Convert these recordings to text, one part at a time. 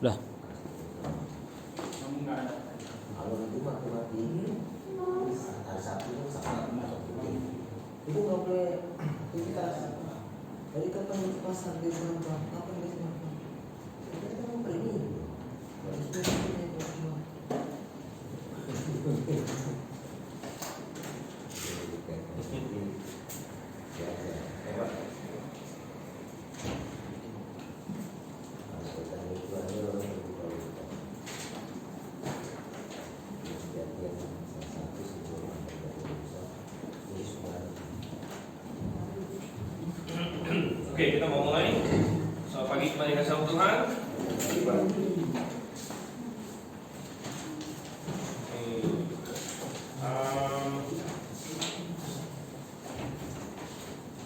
Lah, Kalau itu mati hari Sabtu itu sama itu nggak boleh aktivitas. Jadi kapan itu pasar di sana, kapan di sana? Kita mau pergi. Oke, kita mau mulai. Selamat pagi kembali ke sama Tuhan.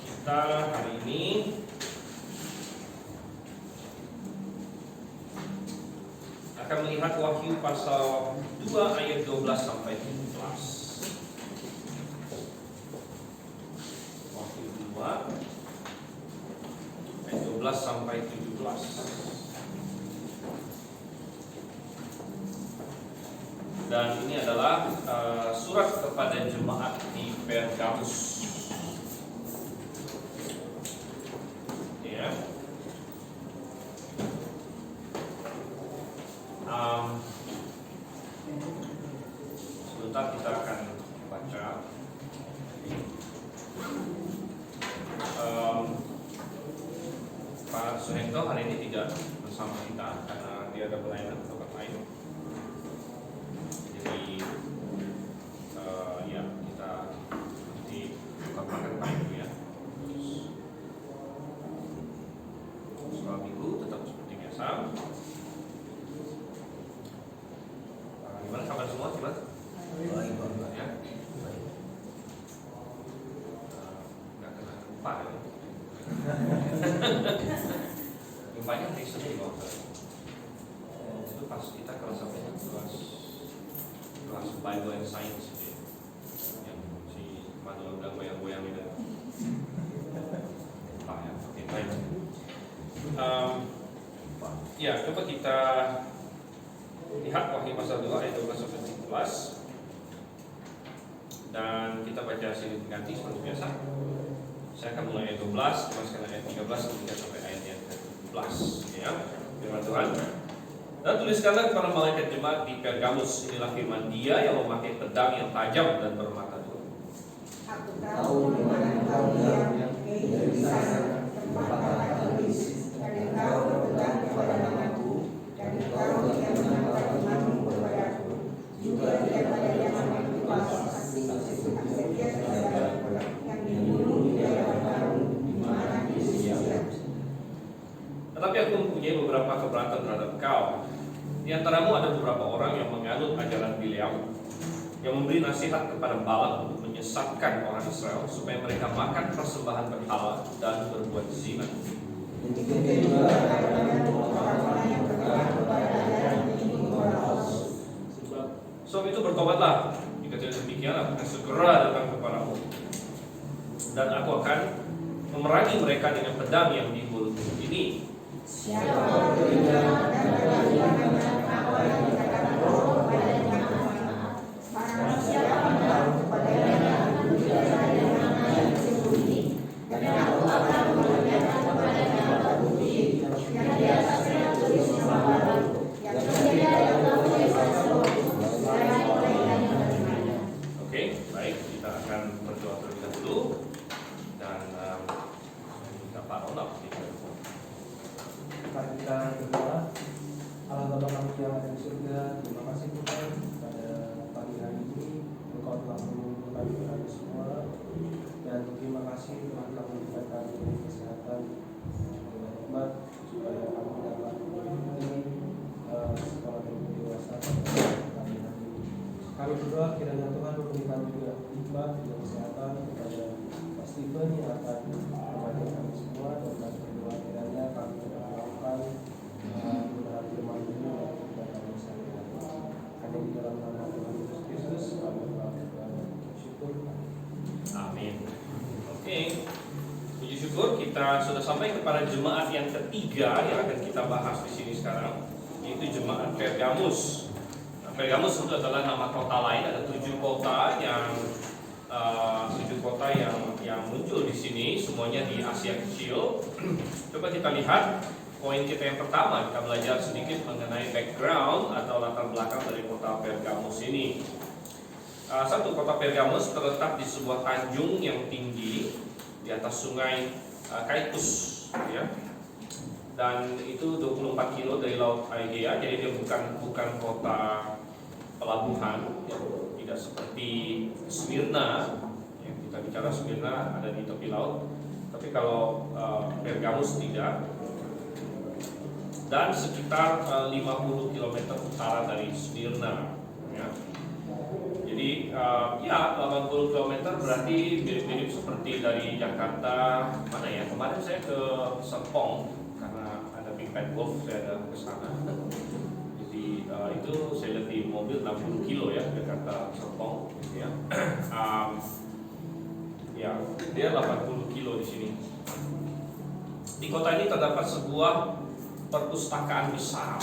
Kita hari ini akan melihat Wahyu pasal 2 ayat 12 sampai 17. Wahyu 2 ayat 12 sampai 17. Dan ini adalah surat kepada jemaat di Pergamus. Ya. Sebentar kita akan baca. Pak Suhento hari ini tidak bersama kita karena dia ada pelayanan di tempat lain. Jadi ya kita nanti buka makan pagi ya. Sekolah minggu tetap seperti biasa. Gimana kabar semua, Sobat? Baik, Bapak. Ya. Nggak kena gempa ya. Gempanya hari Senin waktu itu pas kita kelas sampai kelas Bible and Science itu yang si Manuel udah goyang-goyang itu gempa ya. Oke, baik. Ya, coba kita lihat Wahyu pasal 2 ayat 12 sampai 17 dan kita baca silih ganti seperti biasa. Saya akan mulai ayat 12, teruskan ayat 13 sampai ayat yang ke-17 ya. Firman Tuhan. Dan tuliskanlah kepada malaikat jemaat di Pergamus, inilah firman Dia yang memakai pedang yang tajam dan bermata dua. Aku tahu di mana engkau diam, yaitu di sana tempat kata tulis, dan engkau berpegang kepada namaku, dan engkau tidak menampar imanmu kepadaku, juga tidak pada yang namaku saksi setia kepadaku, yang dibunuh di daerah baru, di mana Yesus siap. Tetapi aku mempunyai beberapa keberatan terhadap kau. Di antaramu ada beberapa orang yang menganut ajaran Bileam, yang memberi nasihat kepada Balak untuk menyesatkan orang Israel supaya mereka makan persembahan berhala dan berbuat zina. Demikian juga ada orang-orang yang berpegang kepada ajaran ini palsu. Sebab itu bertobatlah, jika tidak demikian aku akan segera datang kepadamu, dan aku akan memerangi mereka dengan pedang yang di mulutku ini. Siapa beriman dan berlakukan apa yang dikatakan Roh kepada jemaat, barang siapa menaruh kepadanya percaya yang mana yang disembunyi, dan aku akan mengajarkan kepadanya alat bukti yang di atasnya tulis nama baru, yang tidak dapat tulisan Roh selain mereka yang menerimanya. Oke, baik, kita akan berdoa terlebih dahulu dan minta Pak Ronald. Mari kita berdoa. Allah Bapa kami yang ada di surga, terima kasih Tuhan pada pagi hari ini Engkau telah mengumpulkan kami semua, dan terima kasih Tuhan telah memberikan kami kesehatan dan hikmat supaya kami dapat mengikuti sekolah minggu dewasa pada pagi hari ini. Kami berdoa kiranya Tuhan memberikan juga hikmat dan kesehatan kepada Pak Steven yang akan menemani kami semua, dan kami berdoa kiranya kami melakukan benar firman ini dan kami sehari-hari. Hanya di dalam nama Tuhan Yesus Kristus kami bersyukur. Amin. Oke, puji syukur kita sudah sampai kepada jemaat yang ketiga yang akan kita bahas di sini sekarang. yaitu jemaat Pergamus. Nah, Pergamus itu adalah nama kota lain. Ada 7 kota yang muncul di sini, semuanya di Asia Kecil. Coba kita lihat poin kita yang pertama. Kita belajar sedikit mengenai background atau latar belakang dari kota Pergamus ini. Satu, kota Pergamus terletak di sebuah tanjung yang tinggi di atas sungai Kaitus, ya. Dan itu 24 kilo dari Laut Aegea, jadi dia bukan kota pelabuhan, ya. Tidak seperti Smyrna. Yang kita bicara Smyrna ada di tepi laut, tapi kalau Pergamus tidak. Dan sekitar 50 km utara dari Smyrna, ya. Jadi 80 km berarti mirip-mirip seperti dari Jakarta. Mana ya? Kemarin saya ke Serpong karena ada Big Bad Wolf, saya ada ke sana. Jadi itu saya lihat di mobil 60 kilo ya, Jakarta Serpong, gitu ya. Ya, dia 80 kilo di sini. Di kota ini terdapat sebuah perpustakaan besar,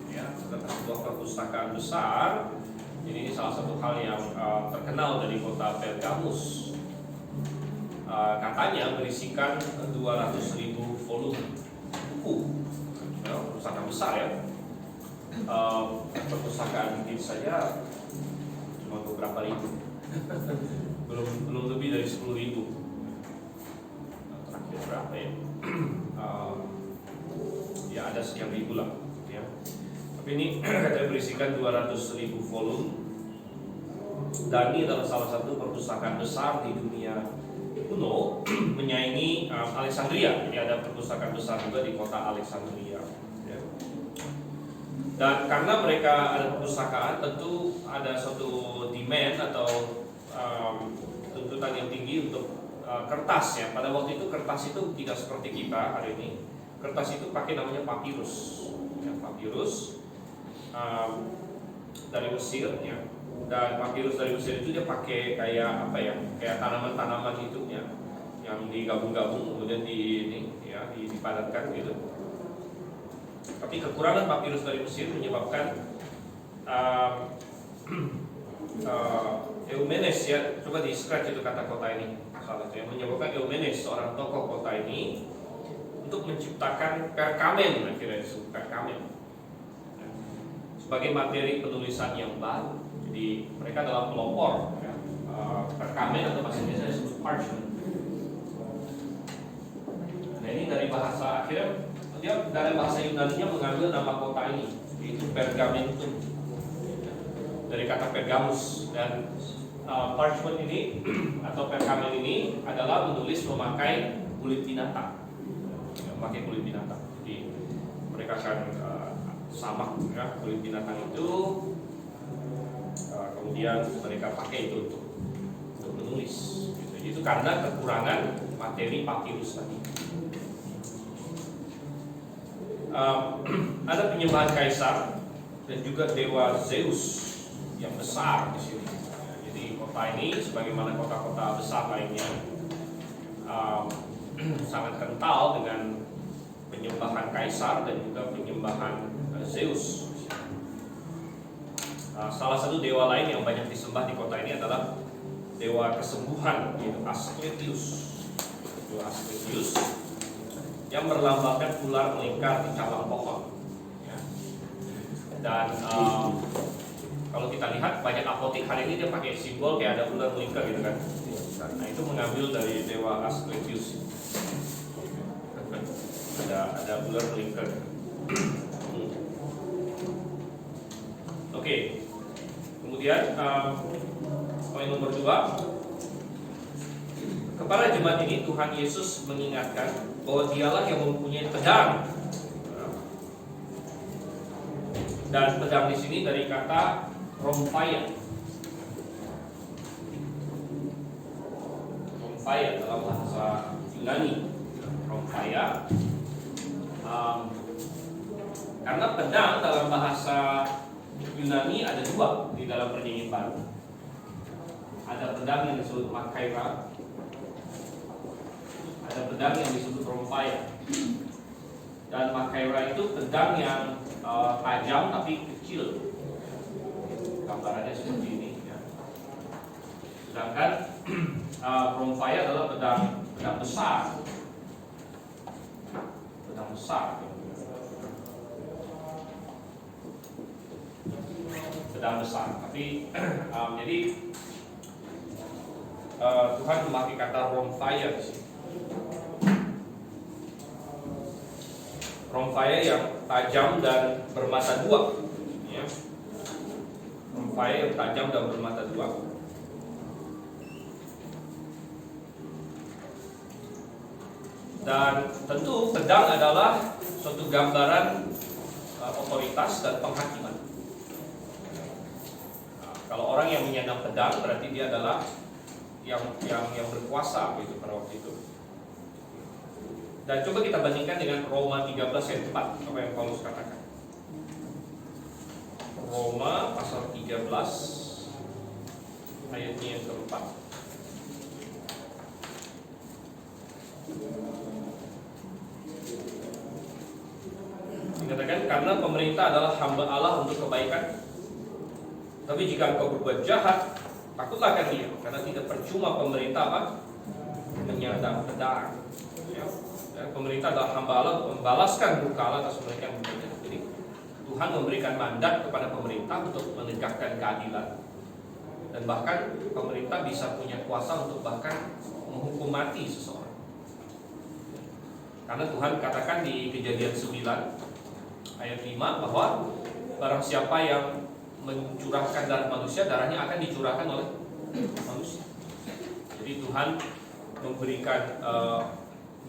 ya, terdapat sebuah perpustakaan besar. Jadi ini salah satu hal yang terkenal dari kota Pergamus. Katanya berisikan 200.000 volume buku, ya, perpustakaan besar ya. Perpustakaan ini saja cuma beberapa ribu, belum lebih dari 10.000. Terakhir berapa ya? Ya ada sekian ribu lah, ya. Tapi ini katanya berisikan 200.000 volume. Dan ini adalah salah satu perpustakaan besar di dunia kuno, menyaingi Alexandria. Jadi ada perpustakaan besar juga di kota Alexandria, ya. Dan karena mereka ada perpustakaan, tentu ada suatu demand atau tuntutan yang tinggi untuk kertas, ya. Pada waktu itu kertas itu tidak seperti kita hari ini. Kertas itu pakai namanya papirus, ya, papirus dari Mesir, ya. Dan papirus dari Mesir itu dia pakai kayak apa ya? Kayak tanaman-tanaman itu, ya, yang digabung-gabung kemudian dipadatkan gitu. Tapi kekurangan papirus dari Mesir menyebabkan Eumenes, ya, coba di scratch itu kata kota ini, salah satu yang menyebabkan Eumenes, seorang tokoh kota ini, untuk menciptakan perkamen, akhirnya disebut perkamen, ya, sebagai materi penulisan yang baru. Jadi mereka adalah pelopor, ya, perkamen atau bahasa Indonesia disebut parchment. Nah ini dari bahasa, akhirnya dia dari bahasa Yunani-nya mengambil nama kota ini, yaitu Pergamentum, dari kata Pergamus. Dan parchment ini atau perkamen ini adalah menulis memakai kulit binatang, memakai kulit binatang. Jadi mereka akan samak, ya, kulit binatang itu, kemudian mereka pakai itu untuk menulis. Gitu. Itu karena kekurangan materi papirus tadi. Ada penyembahan kaisar dan juga dewa Zeus yang besar di sini. Jadi kota ini, sebagaimana kota-kota besar lainnya, sangat kental dengan penyembahan kaisar dan juga penyembahan Zeus. Salah satu dewa lain yang banyak disembah di kota ini adalah dewa kesembuhan, yaitu Asclepius. Dewa Asclepius yang berlambangkan ular melingkar di cabang pohon, ya. Dan kalau kita lihat banyak apotik hari ini dia pakai simbol kayak ada ular melingkar gitu kan. Nah itu mengambil dari dewa Asclepius. Ada ular melingkar. Oke. Kemudian poin nomor 2, kepada jemaat ini Tuhan Yesus mengingatkan bahwa dialah yang mempunyai pedang. Dan pedang di sini dari kata romphaia. Romphaia dalam bahasa Yunani. Romphaia. Karena pedang dalam bahasa Yunani ada 2 di dalam perjanjian baru. Ada pedang yang disebut makaira, ada pedang yang disebut romphaia. Dan Makhaira itu pedang yang tajam tapi kecil. Gambarannya seperti ini ya. Sedangkan Romphia adalah pedang besar. Pedang besar. Pedang besar. Tapi jadi Tuhan memakai kata Romphia di sini. Romphia yang tajam dan bermata dua, ya. Romphia yang tajam dan bermata dua. Dan tentu pedang adalah suatu gambaran otoritas dan penghakiman. Nah, kalau orang yang menyandang pedang berarti dia adalah yang berkuasa gitu pada waktu itu. Dan coba kita bandingkan dengan Roma 13 ayat 4, apa yang Paulus katakan. Roma pasal 13 ayatnya yang keempat. Dikatakan karena pemerintah adalah hamba Allah untuk kebaikan. Tapi jika engkau berbuat jahat, takutlah akan dia, karena tidak percuma pemerintah apa? Menyandang pedang. Ya. Pemerintah adalah hamba Allah untuk membalaskan murka Allah atas mereka yang berbuat jahat. Jadi Tuhan memberikan mandat kepada pemerintah untuk menegakkan keadilan. Dan bahkan pemerintah bisa punya kuasa untuk bahkan menghukum mati seseorang. Karena Tuhan katakan di Kejadian 9 ayat 5 bahwa barang siapa yang mencurahkan darah manusia, darahnya akan dicurahkan oleh manusia. Jadi Tuhan memberikan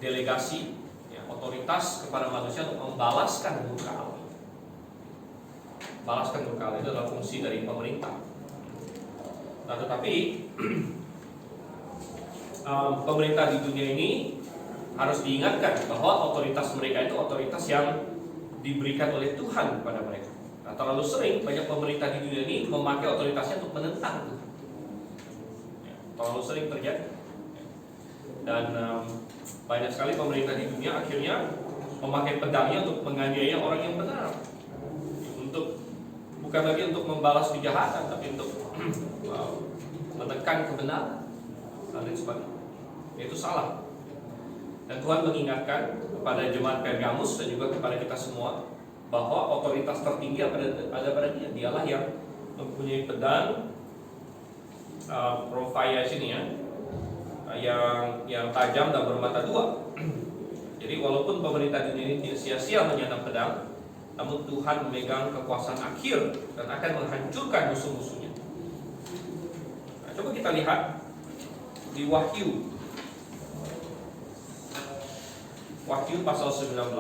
delegasi, ya, otoritas kepada manusia untuk membalaskan murka Allah. Balaskan murka Allah itu adalah fungsi dari pemerintah. Nah, tetapi pemerintah di dunia ini harus diingatkan bahwa otoritas mereka itu otoritas yang diberikan oleh Tuhan kepada mereka. Nah, terlalu sering banyak pemerintah di dunia ini memakai otoritasnya untuk menentang Tuhan. Ya, terlalu sering terjadi. Dan banyak sekali pemerintah di dunia akhirnya memakai pedangnya untuk menganiaya orang yang benar. Untuk bukan lagi untuk membalas kejahatan, tapi untuk menekan kebenaran dan lain sebagainya. Itu salah. Dan Tuhan mengingatkan kepada jemaat Pergamus dan juga kepada kita semua bahwa otoritas tertinggi ada pada dia. Dialah yang mempunyai pedang Romphia sini ya, yang tajam dan bermata dua. Jadi walaupun pemerintah dunia ini sia-sia menyandang pedang, namun Tuhan memegang kekuasaan akhir dan akan menghancurkan musuh-musuhnya. Nah, coba kita lihat di Wahyu pasal 19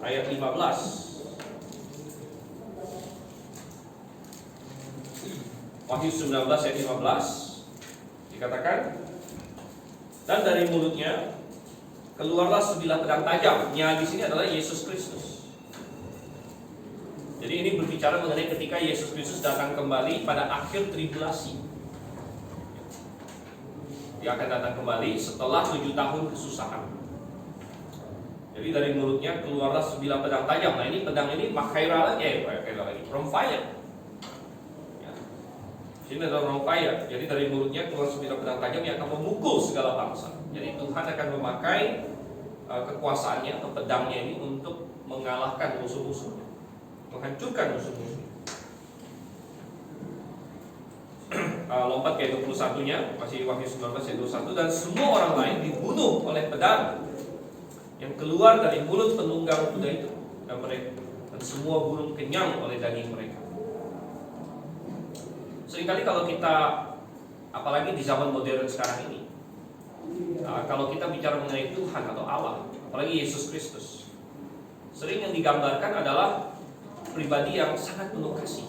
ayat 15. Wahyu 19 ayat 15 dikatakan, dan dari mulutnya keluarlah sebilah pedang tajam. Yang di sini adalah Yesus Kristus. Jadi ini berbicara mengenai ketika Yesus Kristus datang kembali pada akhir tribulasi. Dia akan datang kembali setelah 7 tahun kesusahan. Jadi dari mulutnya keluarlah sebilah pedang tajam. Nah, ini pedang ini Makhaira lagi, Romphia. Ya. Sini adalah Romphia. Jadi dari mulutnya keluar sebilah pedang tajam yang akan memukul segala bangsa. Jadi Tuhan akan memakai kekuasaannya atau pedangnya ini untuk mengalahkan musuh-musuhnya, menghancurkan musuh-musuhnya. Lompat ke ayat 21-nya, masih Wahyu 19 ayat 21, dan semua orang lain dibunuh oleh pedang yang keluar dari mulut penunggang kuda itu dan mereka, dan semua burung kenyang oleh daging mereka. Seringkali kalau kita, apalagi di zaman modern sekarang ini, kalau kita bicara mengenai Tuhan atau Allah, apalagi Yesus Kristus, sering yang digambarkan adalah pribadi yang sangat penuh kasih,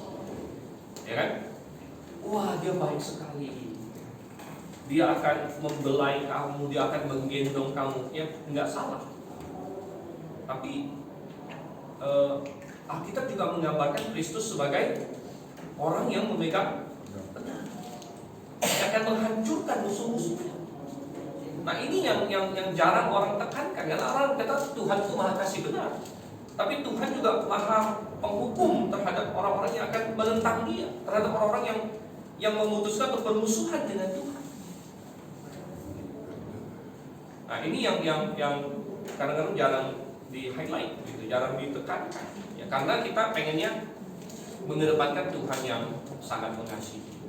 ya kan? Wah, dia baik sekali. Dia akan membelai kamu, dia akan menggendong kamu. Ya, enggak salah. Tapi Alkitab juga menggambarkan Kristus sebagai orang yang memegang pedang, yang akan menghancurkan musuh-musuhnya. Nah ini yang jarang orang tekankan. Karena orang kata Tuhan itu maha kasih, benar. Tapi Tuhan juga maha penghukum terhadap orang-orang yang akan menentang Dia, terhadap orang-orang yang memutuskan untuk bermusuhan dengan Tuhan. Nah ini yang kadang-kadang jarang di highlight, gitu, jarang ditekankan. Ya, karena kita pengennya mengedepankan Tuhan yang sangat mengasihi,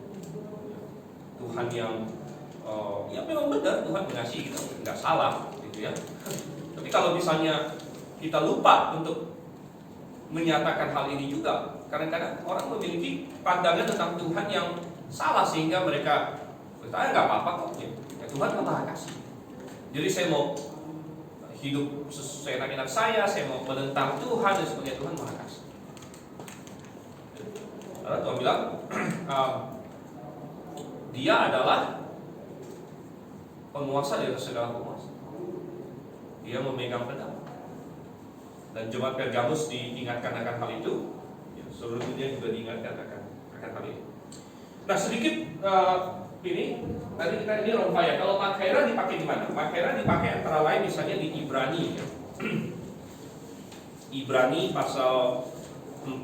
Tuhan yang ya memang benar Tuhan mengasihi kita, nggak salah, gitu ya. Tapi kalau misalnya kita lupa untuk menyatakan hal ini juga, kadang-kadang orang memiliki pandangan tentang Tuhan yang salah sehingga mereka berkata nggak apa-apa kok, ya Tuhan kan maha kasih. Jadi saya mau hidup sesuai enak-enak saya mau menentang Tuhan dan sebagainya, Tuhan maha kasih. Lalu Tuhan bilang Dia adalah penguasa di atas segala penguasa. Dia memegang pedang. Dan jemaat Pergamus diingatkan akan hal itu, ya, seluruh dunia juga diingatkan akan hal itu. Nah sedikit ini tadi kita ini Romfaya. Kalau Makhaira dipakai di mana? Makhaira dipakai antara lain misalnya di Ibrani, ya. Ibrani pasal 4.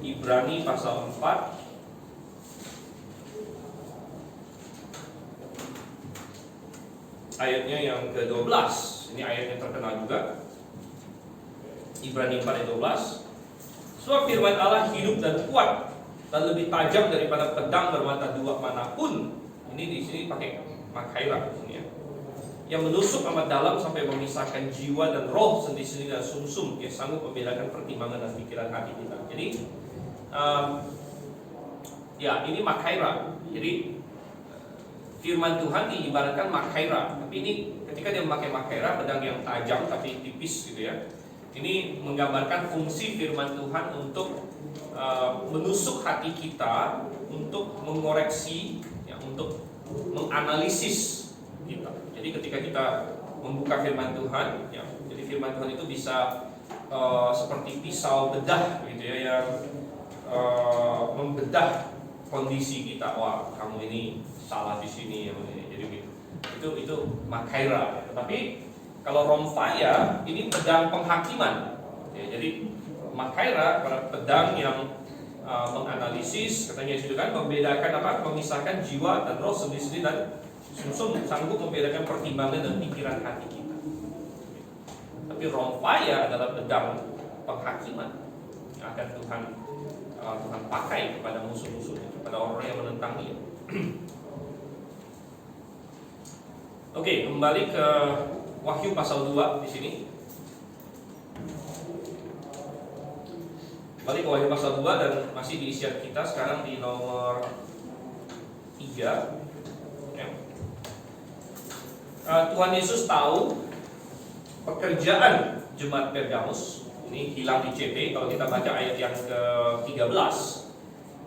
Ibrani pasal 4 ayatnya yang ke-12. Ini ayatnya terkenal juga. Ibrani 4 ayat 12. Sebab firman Allah hidup dan kuat dan lebih tajam daripada pedang bermata dua manapun. Ini di sini pakai Makhaira di sini, ya. Yang menusuk amat dalam sampai memisahkan jiwa dan roh, sendi-sendi dan sumsum, yang sanggup membedakan pertimbangan dan pikiran hati kita. Jadi ya ini Makhaira. Jadi firman Tuhan diibaratkan Makhaira, tapi ini ketika dia memakai Makhaira, pedang yang tajam tapi tipis, gitu ya. Ini menggambarkan fungsi firman Tuhan untuk menusuk hati kita, untuk mengoreksi, ya, untuk menganalisis kita. Jadi ketika kita membuka firman Tuhan, ya, jadi firman Tuhan itu bisa seperti pisau bedah, gitu ya, yang membedah kondisi kita. Wah, kamu ini salah di sini, ya, jadi gitu. Itu Makhaira. Tetapi kalau Romfaya ini pedang penghakiman, ya, jadi Makhaira pedang yang menganalisis, katanya itu kan membedakan apa? Memisahkan jiwa dan roh, sendi-sendi dan sumsum, sanggup membedakan pertimbangan dan pikiran hati kita. Tapi Romfaya adalah pedang penghakiman yang akan Tuhan pakai kepada musuh-musuhnya, kepada orang yang menentang Dia. Oke, kembali ke Wahyu pasal 2 di sini. Kembali ke Wahyu pasal 2 dan masih di isian kita sekarang di nomor 3. Ya. Tuhan Yesus tahu pekerjaan jemaat Pergamus. Ini hilang di CT. Kalau kita baca ayat yang ke-13,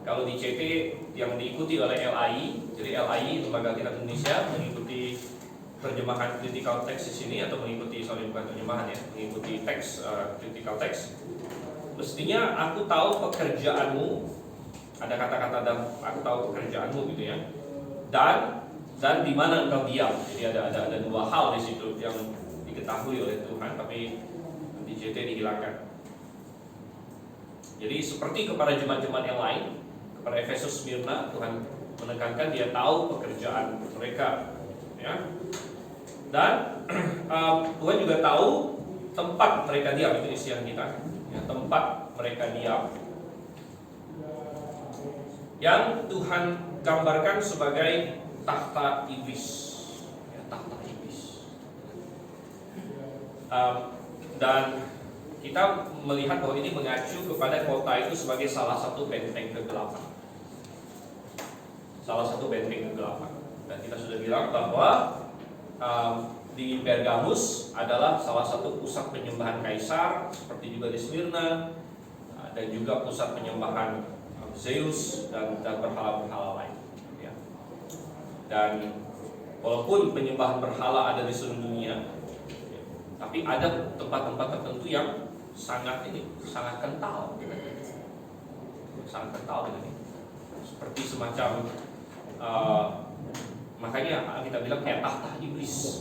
kalau di CT yang diikuti oleh LAI, jadi LAI Lembaga Alkitab Indonesia mengikuti terjemahan critical text di sini, atau mengikuti, bukan terjemahan, ya, mengikuti teks, critical text. Mestinya aku tahu pekerjaanmu, ada kata-kata dan aku tahu pekerjaanmu, gitu ya. Dan di mana engkau diam. Jadi ada dua hal di situ yang diketahui oleh Tuhan, tapi di JT dihilangkan. Jadi seperti kepada jemaat-jemaat yang lain, kepada Efesus, Smyrna, Tuhan menekankan Dia tahu pekerjaan mereka, ya. Dan Tuhan juga tahu tempat mereka diam, itu isian kita, ya, tempat mereka diam, yang Tuhan gambarkan sebagai takhta iblis, ya, takhta iblis. Dan kita melihat bahwa ini mengacu kepada kota itu sebagai salah satu benteng kegelapan, salah satu benteng kegelapan. Dan kita sudah bilang bahwa di Pergamus adalah salah satu pusat penyembahan kaisar, seperti juga di Smyrna, dan juga pusat penyembahan Zeus dan berhala-berhala lain, ya. Dan walaupun penyembahan berhala ada di seluruh dunia, ya, tapi ada tempat-tempat tertentu yang sangat kental, sangat kental dengan ini. Seperti semacam Makanya kita bilang kayak tahta iblis.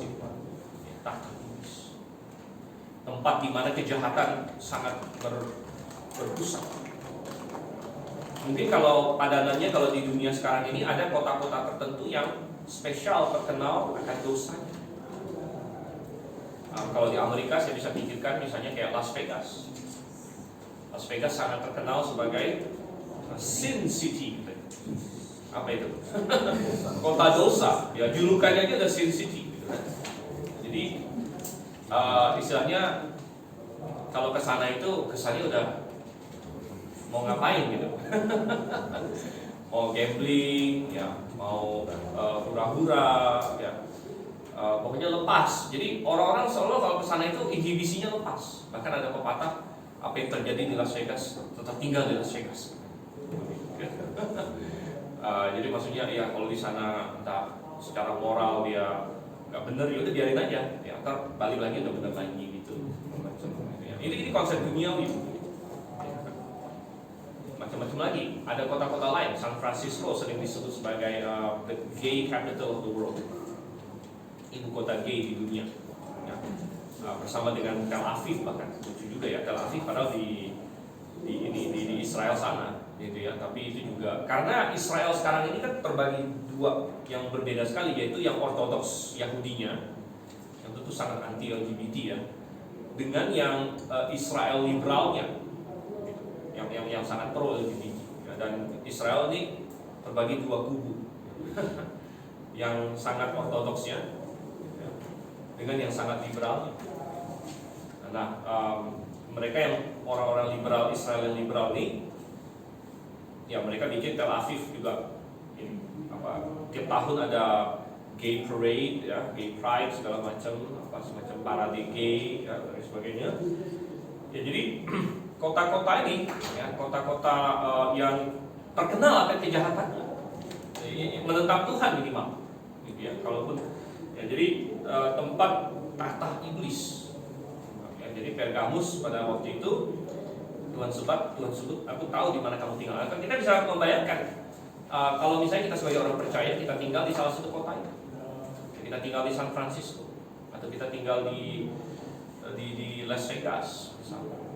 Tahta iblis. Tempat di mana kejahatan sangat berpusat. Mungkin kalau padanannya kalau di dunia sekarang ini ada kota-kota tertentu yang spesial terkenal akan dosanya. Kalau di Amerika saya bisa pikirkan misalnya kayak Las Vegas. Las Vegas sangat terkenal sebagai Sin City. Apa itu? Kota dosa. Ya julukannya aja ada Sin City. Jadi istilahnya kalau ke sana itu kesannya udah mau ngapain gitu. Mau gambling, ya, mau hura-hura, ya. Pokoknya lepas. Jadi orang-orang selalu kalau ke sana itu inhibisinya lepas. Bahkan ada pepatah, apa yang terjadi di Las Vegas tetap tinggal di Las Vegas. Jadi maksudnya ya kalau di sana entah secara moral dia nggak benar, ya udah biarin aja. Ya, ntar balik lagi udah benar lagi gitu. Ini konsep duniawi. Macam-macam lagi. Ada kota-kota lain. San Francisco sering disebut sebagai the gay capital of the world. Ibu kota gay di dunia. Ya. Bersama dengan Tel Aviv bahkan. Lucu juga ya Tel Aviv padahal di Israel sana, gitu ya. Tapi itu juga karena Israel sekarang ini kan terbagi dua yang berbeda sekali, yaitu yang ortodoks Yahudinya, yang tentu sangat anti LGBT ya, dengan yang Israel liberalnya. Yang sangat pro LGBT, ya, dan Israel ini terbagi dua kubu, yang sangat ortodoksnya ya, dengan yang sangat liberalnya. Nah, mereka yang orang-orang liberal, Israel yang liberal ini, ya mereka bikin Tel Aviv juga, ini, tiap tahun ada gay parade, ya, gay pride segala macam, semacam parade gay, ya, dan sebagainya. Ya jadi kota-kota ini, ya, kota-kota yang terkenal akan kejahatannya, menentang Tuhan minimal, gitu ya. Kalaupun, ya, jadi tempat tahta iblis. Ya, jadi Pergamus pada waktu itu Tuhan sebut, aku tahu di mana kamu tinggal. Kita bisa membayangkan kalau misalnya kita sebagai orang percaya kita tinggal di salah satu kota ini, kita tinggal di San Francisco atau kita tinggal di Las Vegas, misalnya.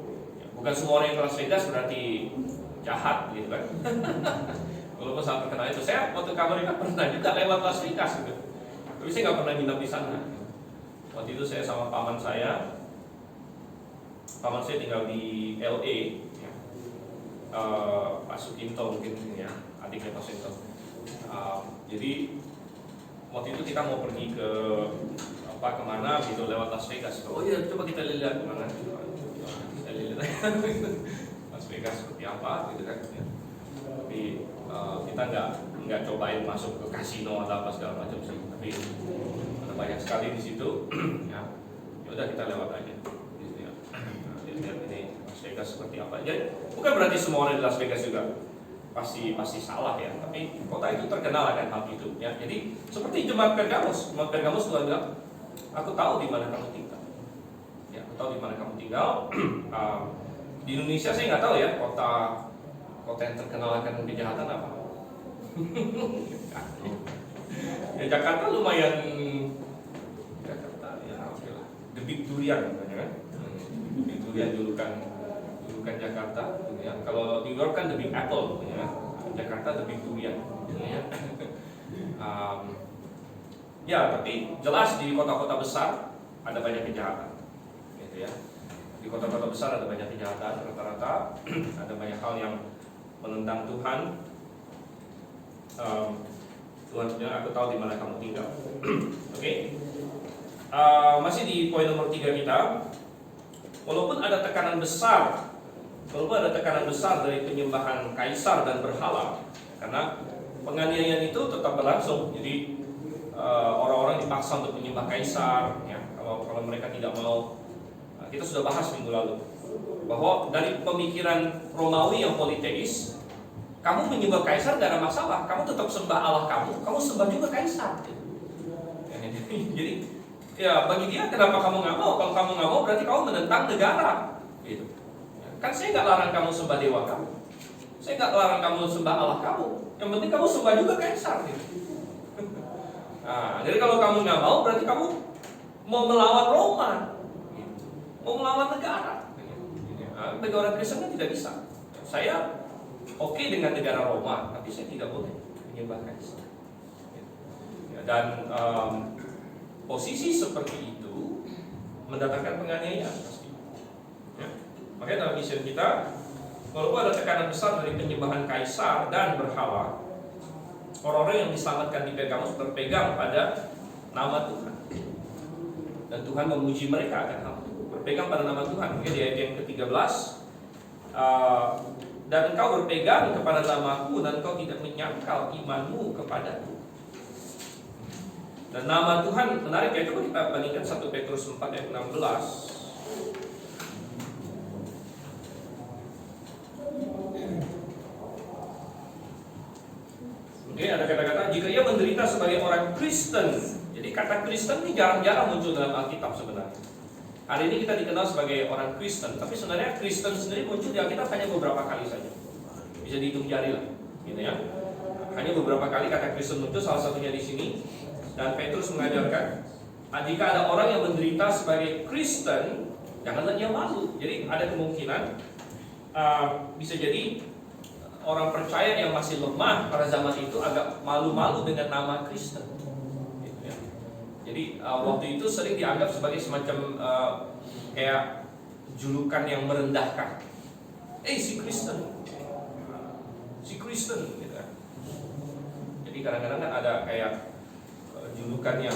Bukan semua orang yang ke Las Vegas berarti jahat gitu kan. Walaupun sangat terkenal itu. Saya waktu ke Amerika pernah juga lewat Las Vegas gitu. Tapi saya nggak pernah nginep di sana. Waktu itu saya sama paman saya tinggal di LA ya. Pak Sukinto mungkin ya, adiknya Pak Sukinto. Jadi waktu itu kita mau pergi ke kemana gitu lewat Las Vegas. Oh iya, coba kita lihat kemana. Las Vegas seperti apa gitu kan ya. Tapi kita nggak cobain masuk ke kasino atau apa segala macam sih, tapi ada banyak sekali di situ ya. Udah kita lewat aja gitu ya. Lihat ini Las Vegas seperti apa. Jadi bukan berarti semua orang di Las Vegas juga pasti salah ya, tapi kota itu terkenal akan hal itu ya. Jadi seperti jemaat Pergamus Tuhan bilang, aku tahu di mana kamu tinggal. Ya, aku tahu di mana kamu tinggal. Di Indonesia saya nggak tahu ya kota yang terkenal akan kejahatan apa. Ya Jakarta lumayan, Jakarta ya oke lah. The Big Durian namanya kan. Big Durian julukan Jakarta. Ya. Kalau New York kan The Big Apple, ya. Jakarta The Big Durian. Ya. Ya tapi jelas di kota-kota besar ada banyak kejahatan. Ya. Di kota-kota besar ada banyak kejahatan, rata-rata ada banyak hal yang menentang Tuhan. Tuhan bilang, aku tahu di mana kamu tinggal. Oke. Masih di poin nomor 3 kita. Walaupun ada tekanan besar dari penyembahan kaisar dan berhala, karena penganiayaan itu tetap berlangsung. Jadi orang-orang dipaksa untuk menyembah kaisar. Ya. Kalau mereka tidak mau. Kita sudah bahas minggu lalu bahwa dari pemikiran Romawi yang politeis, kamu menyembah kaisar gak ada masalah, kamu tetap sembah Allah kamu sembah juga kaisar. Jadi ya bagi dia kenapa kamu nggak mau? Kalau kamu nggak mau berarti kamu menentang negara. Gitu. Kan saya nggak larang kamu sembah dewa kamu, saya nggak larang kamu sembah Allah kamu. Yang penting kamu sembah juga kaisar. Gitu. Nah, jadi kalau kamu nggak mau, berarti kamu mau melawan Roma, mau melawan negara. Nah, bagi orang Kristen kan tidak bisa. Saya oke dengan negara Roma, tapi saya tidak boleh menyembah kaisar. Dan posisi seperti itu mendatangkan penganiayaan pasti. Ya. Makanya dalam misi kita, walaupun ada tekanan besar dari penyembahan kaisar dan berhala, orang-orang yang diselamatkan di Pergamus berpegang pada nama Tuhan, dan Tuhan memuji mereka akan hal itu. Berpegang pada nama Tuhan. Mungkin di ayat yang ke-13, dan engkau berpegang kepada namaku dan engkau tidak menyangkal imanmu kepadaku. Dan nama Tuhan menarik ya, coba kita bandingkan 1 Petrus 4 ayat 16. Oke, ada kata-kata jika ia menderita sebagai orang Kristen. Jadi kata Kristen ini jarang-jarang muncul dalam Alkitab sebenarnya. Hari ini kita dikenal sebagai orang Kristen, tapi sebenarnya Kristen sendiri muncul di Alkitab hanya beberapa kali saja. Bisa dihitung jari lah, gitu ya. Hanya beberapa kali kata Kristen muncul, salah satunya di sini. Dan Petrus mengajarkan, jika ada orang yang menderita sebagai Kristen, janganlah dia malu. Jadi ada kemungkinan bisa jadi orang percaya yang masih lemah pada zaman itu agak malu-malu dengan nama Kristen. Gitu ya. Jadi waktu itu sering dianggap sebagai semacam kayak julukan yang merendahkan. Si Kristen, gitu ya. Jadi kadang-kadang kan ada kayak julukan yang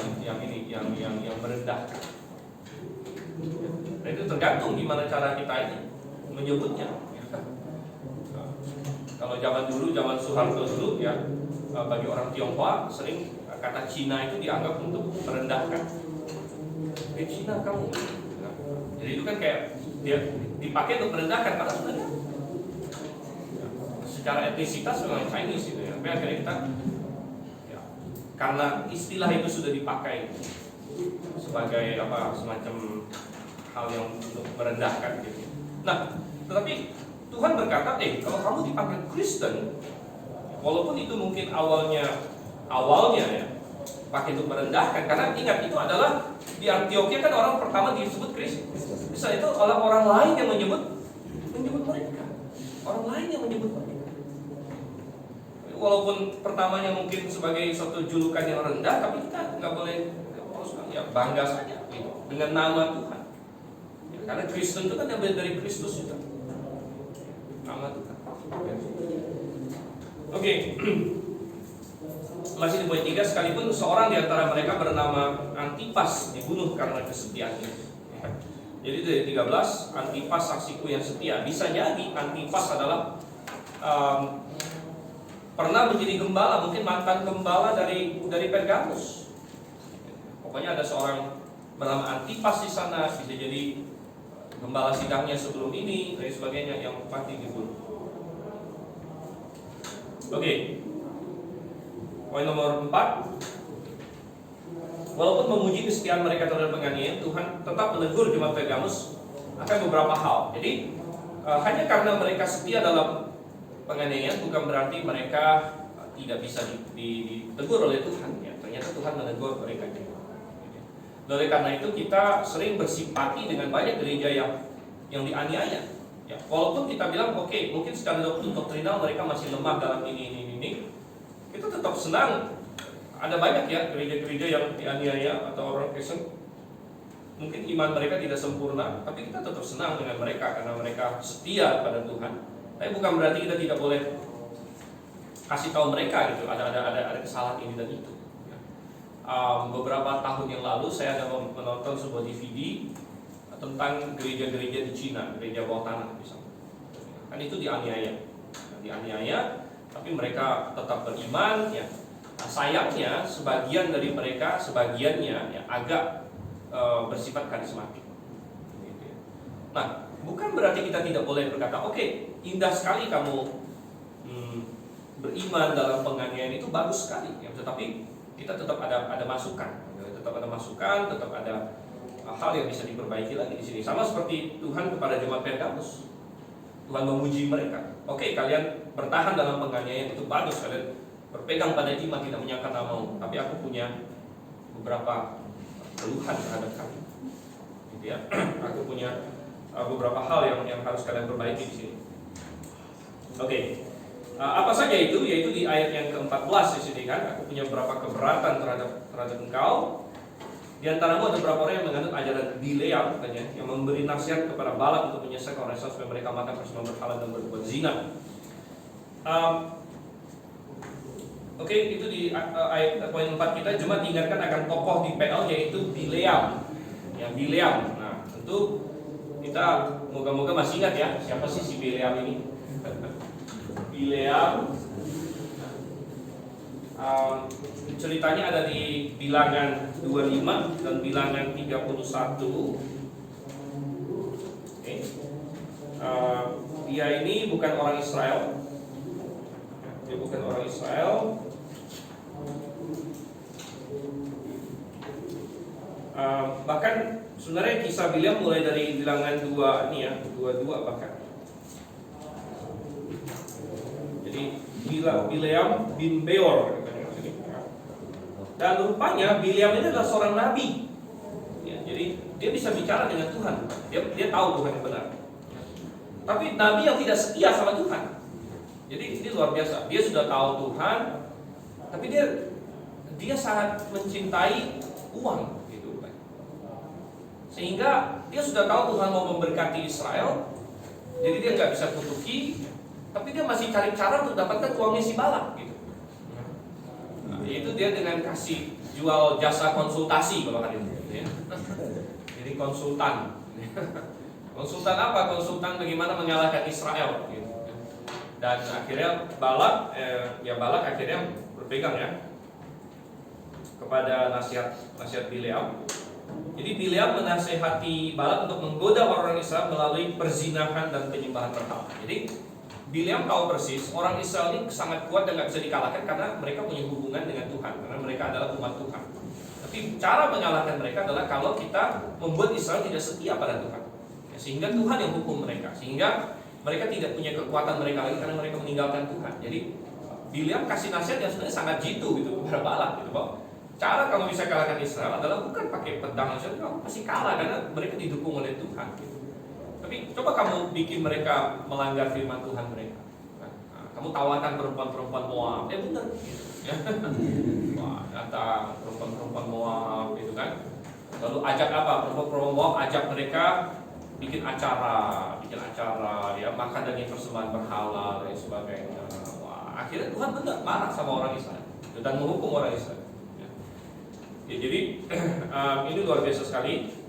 merendahkan. Nah, itu tergantung gimana cara kita ini menyebutnya. Kalau zaman dulu, zaman Soeharto dulu ya, bagi orang Tionghoa sering kata Cina itu dianggap untuk merendahkan. Cina kamu. Jadi itu kan kayak dia dipakai untuk merendahkan, karena sebenarnya secara etnisitas memang Chinese gitu ya. Tapi akhirnya kita karena istilah itu sudah dipakai sebagai semacam hal yang untuk merendahkan gitu. Nah, tetapi Tuhan berkata, kalau kamu dipanggil Kristen, walaupun itu mungkin awalnya ya pakai untuk merendahkan, karena ingat itu adalah di Antioquia kan orang pertama disebut Kristen. Bisa itu orang lain yang menyebut mereka, orang lain yang menyebut mereka. Walaupun pertamanya mungkin sebagai suatu julukan yang rendah, tapi kita nggak boleh ya bangga saja gitu, dengan nama Tuhan. Ya, karena Kristen itu kan yang dari Kristus juga, nama Tuhan. Oke. Masih di poin 3, sekalipun seorang di antara mereka bernama Antipas dibunuh karena kesetiaannya. Ya. Jadi dari 13, Antipas saksiku yang setia. Bisa jadi Antipas adalah pernah menjadi gembala, mungkin mantan gembala dari Pergamus. Pokoknya ada seorang bernama Antipas di sana, bisa jadi gembala sidangnya sebelum ini, dan sebagainya, yang mati dibunuh. Oke. Poin nomor 4. Walaupun memuji kesetiaan mereka terhadap penganiayaan, Tuhan tetap menegur jemaat Pergamus akan beberapa hal. Jadi hanya karena mereka setia dalam penganiayaan bukan berarti mereka tidak bisa ditegur oleh Tuhan. Ya, ternyata Tuhan menegur mereka juga. Oleh karena itu kita sering bersimpati dengan banyak gereja yang dianiaya. Ya, walaupun kita bilang oke, mungkin secara doktrinal mereka masih lemah dalam ini, kita tetap senang. Ada banyak ya gereja-gereja yang dianiaya atau orang Kristen, mungkin iman mereka tidak sempurna, tapi kita tetap senang dengan mereka karena mereka setia pada Tuhan. Tapi bukan berarti kita tidak boleh kasih tahu mereka gitu, ada kesalahan ini dan itu. Beberapa tahun yang lalu saya ada menonton sebuah DVD tentang gereja-gereja di Cina, gereja bawah tanah misalnya. Kan itu dianiaya, tapi mereka tetap beriman. Ya. Nah, sayangnya sebagian dari mereka, sebagiannya ya, agak bersifat karismatik. Gitu ya. Nah, bukan berarti kita tidak boleh berkata, oke, indah sekali kamu beriman dalam penganiayaan, itu bagus sekali. Ya, tetapi kita tetap ada masukan, tetap ada hal yang bisa diperbaiki lagi di sini. Sama seperti Tuhan kepada jemaat Pergamus, Tuhan memuji mereka. Oke, kalian bertahan dalam penganiayaan itu bagus, kalian berpegang pada iman, tidak menyangkal namamu. Tapi aku punya beberapa keluhan terhadap kami. Gitu ya. Aku punya beberapa hal yang harus kalian perbaiki di sini. Oke. Apa saja itu? Yaitu di ayat yang ke-14 di sini kan, aku punya beberapa keberatan terhadap engkau. Di antaramu ada beberapa orang yang menganut ajaran Bileam katanya, yang memberi nasihat kepada Balak untuk menyesatkan orang Israel supaya mereka makan persembahan berhala dan berbuat zina. Oke, itu di ayat poin 4 kita cuma diingatkan akan tokoh di PL yaitu Bileam. Ya, Bileam. Nah, tentu kita moga-moga masih ingat ya, siapa sih si Bileam ini? Bileam. Ceritanya ada di Bilangan 25 dan Bilangan 31. Oke. Dia ini bukan orang Israel. Dia bukan orang Israel. Bahkan sebenarnya kisah Bileam mulai dari Bilangan 2 ini ya, 22 bahkan. Jadi Bileam bin Beor. Dan rupanya Bileam ini adalah seorang nabi. Ya, jadi dia bisa bicara dengan Tuhan. Dia tahu Tuhan yang benar. Tapi nabi yang tidak setia sama Tuhan. Jadi ini luar biasa. Dia sudah tahu Tuhan, tapi dia sangat mencintai uang, gitu. Sehingga dia sudah tahu Tuhan mau memberkati Israel, jadi dia nggak bisa kutuki, tapi dia masih cari cara untuk dapatkan uangnya si Balak, gitu. Itu dia dengan kasih jual jasa konsultasi kalau hari ini, ya. Jadi konsultan. Konsultan apa? Konsultan bagaimana mengalahkan Israel, gitu. Dan akhirnya Balak akhirnya berpegang ya kepada nasihat Bileam. Jadi Bileam menasehati Balak untuk menggoda orang Israel melalui perzinahan dan penyembahan berhala. Jadi Bileam tahu persis orang Israel ini sangat kuat dan nggak bisa dikalahkan karena mereka punya hubungan dengan Tuhan, karena mereka adalah umat Tuhan. Tapi cara mengalahkan mereka adalah kalau kita membuat Israel tidak setia pada Tuhan, ya, sehingga Tuhan yang hukum mereka, sehingga mereka tidak punya kekuatan mereka lagi karena mereka meninggalkan Tuhan. Jadi Bileam kasih nasihat yang sebenarnya sangat jitu gitu kepada Balak, gitu, bahwa cara kamu bisa kalahkan Israel adalah bukan pakai pedang, kamu pasti kalah karena mereka didukung oleh Tuhan. Gitu. Tapi coba kamu bikin mereka melanggar firman Tuhan mereka. Nah, kamu tawarkan perempuan-perempuan Moab, benar. Gitu, ya. Wah, datang perempuan-perempuan Moab, gitu kan. Lalu ajak apa? Perempuan-perempuan Moab ajak mereka bikin acara, ya, makan daging persembahan berhala dan sebagainya. Wah, akhirnya Tuhan benar marah sama orang Israel dan menghukum orang Israel. Ya, jadi ini luar biasa sekali.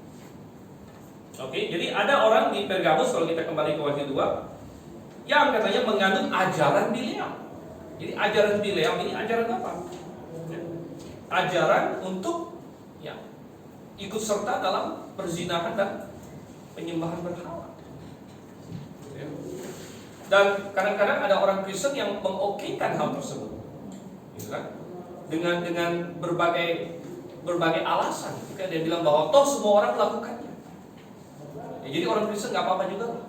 Oke, jadi ada orang di Pergamus, kalau kita kembali ke Wahyu 2, yang katanya menganut ajaran Bileam. Jadi ajaran Bileam ini ajaran apa? Ajaran untuk ya ikut serta dalam perzinahan dan penyembahan berhala. Dan kadang-kadang ada orang Kristen yang mengokekan hal tersebut, gitu kan? Dengan berbagai alasan. Ketika dia bilang bahwa toh semua orang melakukannya. Ya, jadi orang Kristen nggak apa-apa juga lah.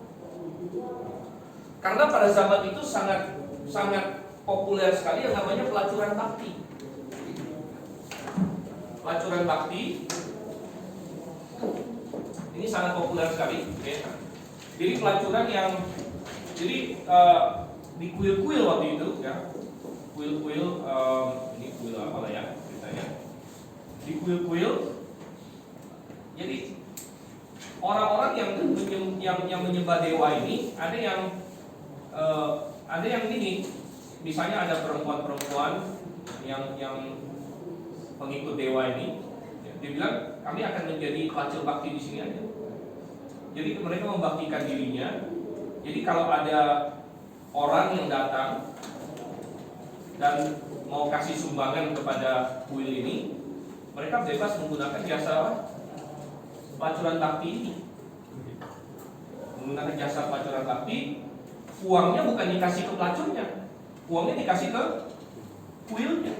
Karena pada zaman itu sangat populer sekali yang namanya pelacuran bakti. Pelacuran bakti ini sangat populer sekali. Ya. Jadi pelacuran yang di kuil-kuil waktu itu, ya, kuil-kuil ini kuil apa lah ya ceritanya? Di kuil-kuil, jadi orang-orang yang menyembah dewa ini ada yang ini, misalnya ada perempuan-perempuan yang pengikut dewa ini, dia bilang kami akan menjadi pelacur bakti di sini aja. Jadi mereka membaktikan dirinya. Jadi kalau ada orang yang datang dan mau kasih sumbangan kepada kuil ini, mereka bebas menggunakan jasa pelacuran bakti ini. Menggunakan jasa pelacuran bakti, uangnya bukan dikasih ke pelacurnya, uangnya dikasih ke kuilnya,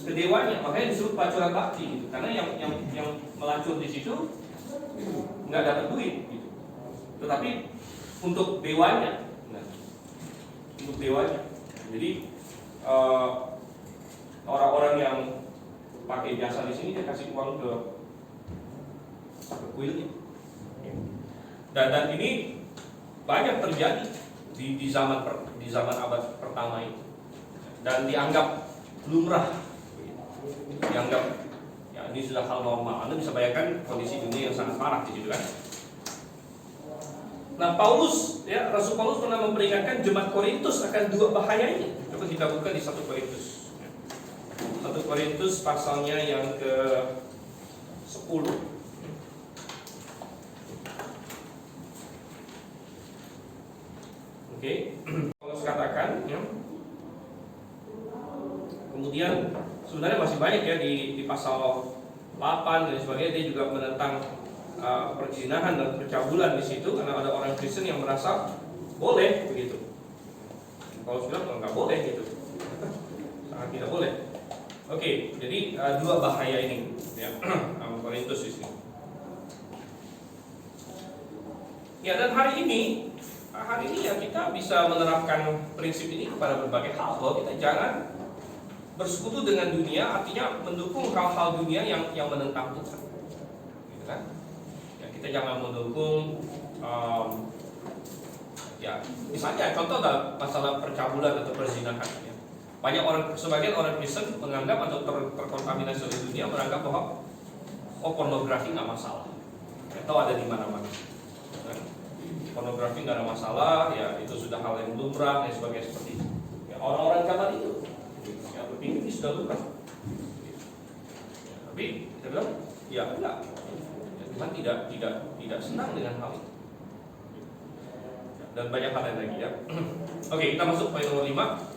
ke dewanya. Makanya disebut pelacuran bakti, gitu. Karena yang melacur di situ nggak dapat duit, gitu. Tetapi untuk dewanya, untuk dewanya. Jadi orang-orang yang pakai jasa di sini, dia kasih uang ke kuilnya. Dan ini banyak terjadi di zaman abad pertama itu, dan dianggap lumrah, dianggap ya ini sudah hal normal. Anda bisa bayangkan kondisi dunia yang sangat parah di situ kan. Nah, Rasul Paulus pernah memperingatkan jemaat Korintus akan dua bahaya ini. Coba kita buka di 1 Korintus. 1 Korintus pasalnya yang ke-10. Oke, Paulus katakan ya. Kemudian sebenarnya masih banyak ya di pasal 8 dan sebagainya, dia juga menentang perzinahan dan percabulan di situ, karena ada orang Kristen yang merasa boleh begitu. Paulus bilang nggak boleh gitu, sangat tidak boleh. Oke, jadi dua bahaya ini ya, Korintus di sini. Ya, dan hari ini ya kita bisa menerapkan prinsip ini kepada berbagai hal, bahwa kita jangan bersekutu dengan dunia, artinya mendukung hal-hal dunia yang menentang Tuhan, gitu kan? Ya, kita jangan mendukung, ya misalnya contoh dalam masalah percabulan atau perzinahan. Ya. Sebagian orang Kristen menganggap atau terkontaminasi oleh dunia, menganggap bahwa pornografi nggak masalah, atau ada di mana-mana. Pornografi nggak ada masalah, ya itu sudah hal yang lumrah dan sebagainya seperti itu. Ya, orang-orang zaman itu ya berpikir ini sudah lumrah. Ya, tapi kita bilang ya enggak. Ya, Tuhan tidak senang dengan hal itu. Ya, dan banyak hal lain lagi ya. Oke, kita masuk poin nomor 5.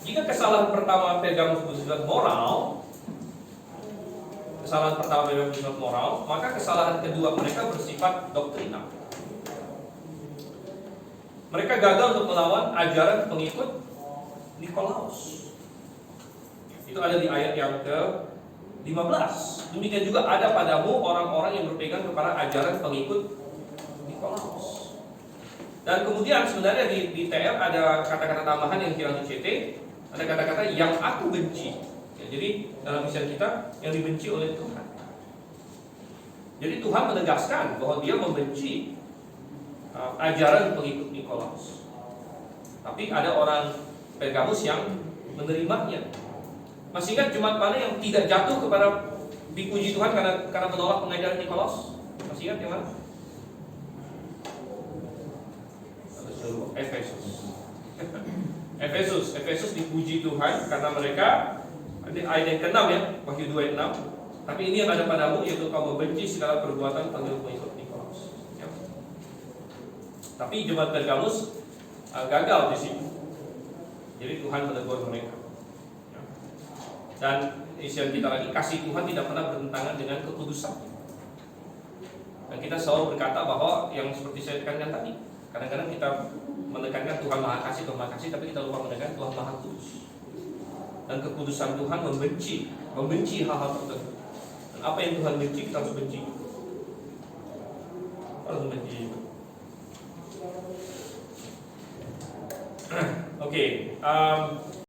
Jika kesalahan pertama Pergamus bersifat moral, maka kesalahan kedua mereka bersifat doktrinal. Mereka gagal untuk melawan ajaran pengikut Nikolaus. Itu ada di ayat yang ke-15. Demikian juga ada padamu orang-orang yang berpegang kepada ajaran pengikut Nikolaus. Dan kemudian sebenarnya di TR ada kata-kata tambahan yang hilang di CT. Ada kata-kata yang aku benci. Jadi dalam misian kita yang dibenci oleh Tuhan. Jadi Tuhan menegaskan bahwa Dia membenci ajaran pengikut Nikolaus. Tapi ada orang Pergamus yang menerimanya. Masih ingat jemaat mana yang tidak jatuh kepada dipuji Tuhan karena menolak pengajaran Nikolaus? Masih ingat yang mana? Efesus dipuji Tuhan karena mereka, ini ayat yang ke-6 ya, Wahyu 2 ayat 6. Tapi ini yang ada padamu, yaitu kau membenci segala perbuatan pengikut Nikolaus. Ya. Tapi jemaat Pergamus gagal di sini. Jadi Tuhan menegur mereka. Ya. Dan isian kita lagi, kasih Tuhan tidak pernah bertentangan dengan kekudusan. Dan kita selalu berkata bahwa yang seperti saya tekankan tadi, kadang-kadang kita menekankan Tuhan Maha Kasih, tapi kita lupa menekankan Tuhan Maha Kudus. Dan kekudusan Tuhan membenci hal-hal tertentu. Dan apa yang Tuhan benci, kita harus benci. Harus benci. Oke.